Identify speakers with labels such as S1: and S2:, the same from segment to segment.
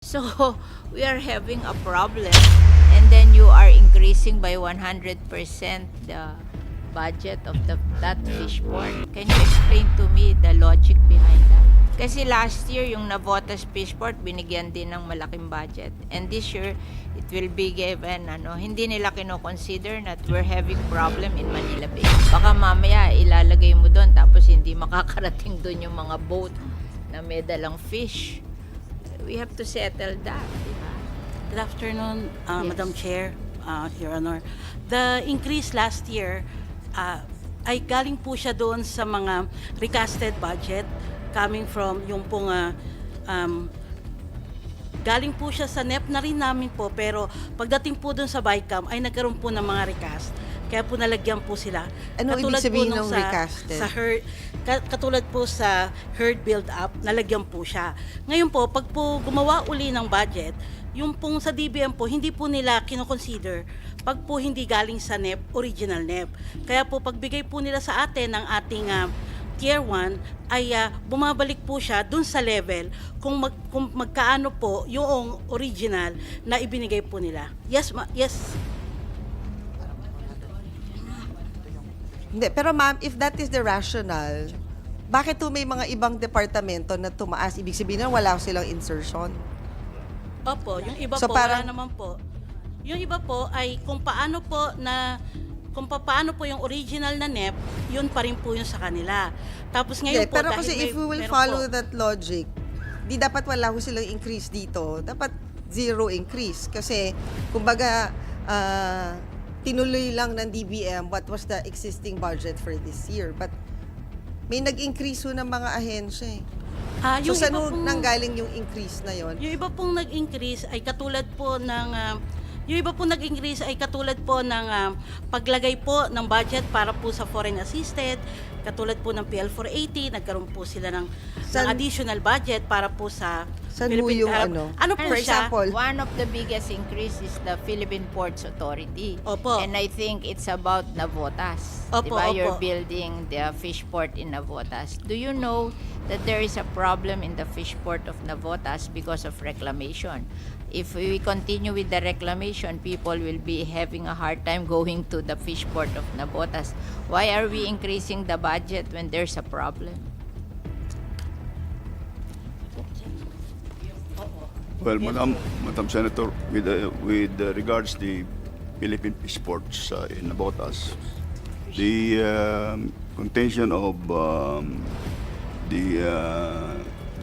S1: So we are having a problem, and then you are increasing by 100% the budget of that fish port. Can you explain to me the logic behind that? Kasi last year, yung Navotas Fish Port, binigyan din ng malaking budget. And this year, it will be given, hindi nila kino-consider that we're having problem in Manila Bay. Baka mamaya, ilalagay mo doon, tapos hindi makakarating doon yung mga boat na may dalang fish. We have to settle that, di ba?
S2: Good afternoon,
S1: Yes.
S2: Madam Chair, Your Honor. The increase last year ay galing po siya doon sa mga recasted budget coming from yung pong galing po siya sa NEP na rin namin po, pero pagdating po doon sa BICAM ay nagkaroon po ng mga recast. Kaya po nalagyan po sila.
S3: Ano ibig sabihin ng recasted?
S2: Sa herd, katulad po sa herd build-up, nalagyan po siya. Ngayon po, pag po gumawa uli ng budget, yung pong sa DBM po, hindi po nila kinoconsider pag po hindi galing sa NEP, original NEP. Kaya po, pagbigay po nila sa atin ng ating Tier 1, ay bumabalik po siya dun sa level kung magkaano po yung original na ibinigay po nila. Yes, yes.
S3: Hindi, pero ma'am, if that is the rationale, bakit may mga ibang departamento na tumaas? Ibig sabihin na wala silang insertion.
S2: Opo, yung iba
S3: So,
S2: po,
S3: parang-
S2: wala naman po. Yung iba po ay kung paano po yung original na NEP, yun pa rin po yung sa kanila. Tapos ngayon
S3: Hindi,
S2: po,
S3: pero
S2: dahil
S3: kasi if we will
S2: meron
S3: follow
S2: po,
S3: that logic, di dapat wala silang increase dito. Dapat zero increase. Kasi, kumbaga, tinuloy lang ng DBM what was the existing budget for this year. But, may nag-increase ng mga ahensya eh. So,
S2: yung
S3: saan
S2: iba pong-
S3: nanggaling yung increase na yon?
S2: Yung iba pong nag-increase ay katulad po ng paglagay po ng budget para po sa foreign assisted, katulad po ng PL480, nagkaroon po sila ng additional budget para po sa
S3: Saan ho yung ano?
S2: Ano po
S3: For
S2: siya?
S3: example,
S1: One of the biggest increase is the Philippine Ports Authority.
S2: Opo.
S1: And I think it's about Navotas.
S2: Opo,
S1: Diba? You're
S2: opo.
S1: building the fish port in Navotas. Do you know that there is a problem in the fish port of Navotas because of reclamation? If we continue with the reclamation, people will be having a hard time going to the fish port of Navotas. Why are we increasing the budget when there's a problem?
S4: Well, Madam Senator, with regards the Philippine fish ports in Navotas, the contention of the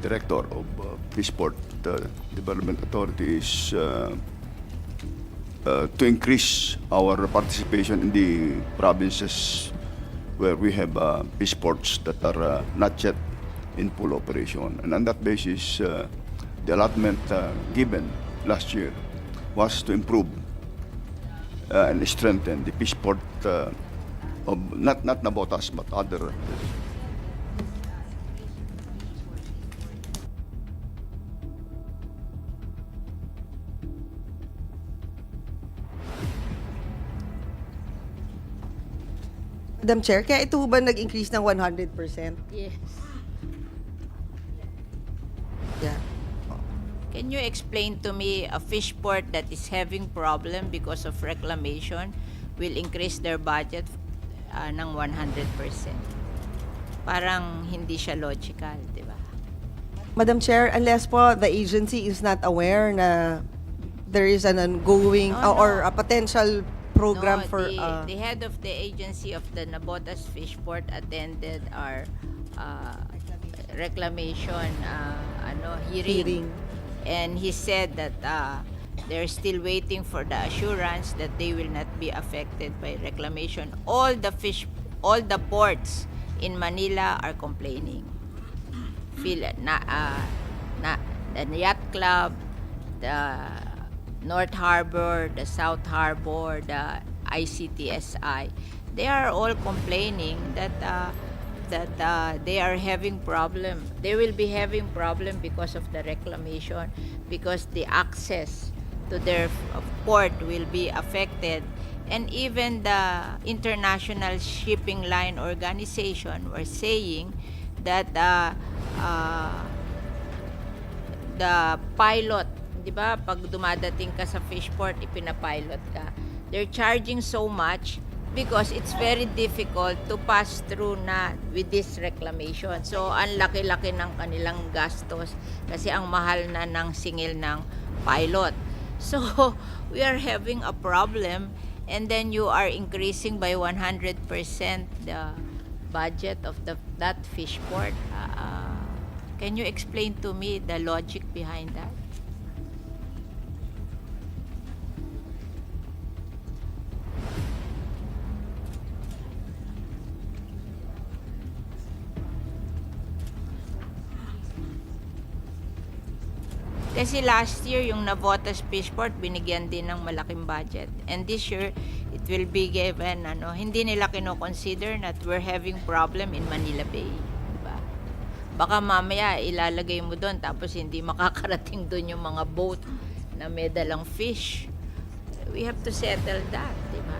S4: director of Fish Port Development Authority is to increase our participation in the provinces where we have fish ports that are not yet in full operation. And on that basis, the allotment given last year was to improve and strengthen the fish port of not Navotas but other.
S3: Madam Chair, kaya ito ba nag-increase ng 100%?
S1: Yes.
S3: Yeah.
S1: Can you explain to me a fish port that is having problem because of reclamation will increase their budget ng 100%? Parang hindi siya logical, di ba?
S3: Madam Chair, unless po the agency is not aware na there is an ongoing
S1: No,
S3: or
S1: no.
S3: a potential program
S1: No,
S3: for
S1: the head of the agency of the Navotas Fish Port attended our reclamation hearing. And he said that they're still waiting for the assurance that they will not be affected by reclamation. All the ports in Manila are complaining. The Yacht Club, the North Harbor, the South Harbor, the ICTSI, they are all complaining that they are having problem. They will be having problem because of the reclamation, because the access to their port will be affected. And even the International Shipping Line Organization were saying that the pilot di ba, pag dumadating ka sa fishport, ipinapilot ka. They're charging so much because it's very difficult to pass through na with this reclamation. So, ang laki-laki ng kanilang gastos kasi ang mahal na ng singil ng pilot. So, we are having a problem and then you are increasing by 100% the budget of that fish port. Can you explain to me the logic behind that? Kasi last year, yung Navotas Fishport, binigyan din ng malaking budget. And this year, it will be given, hindi nila kino-consider that we're having problem in Manila Bay. Diba? Baka mamaya, ilalagay mo doon, tapos hindi makakarating doon yung mga boat na may dalang fish. We have to settle that, diba?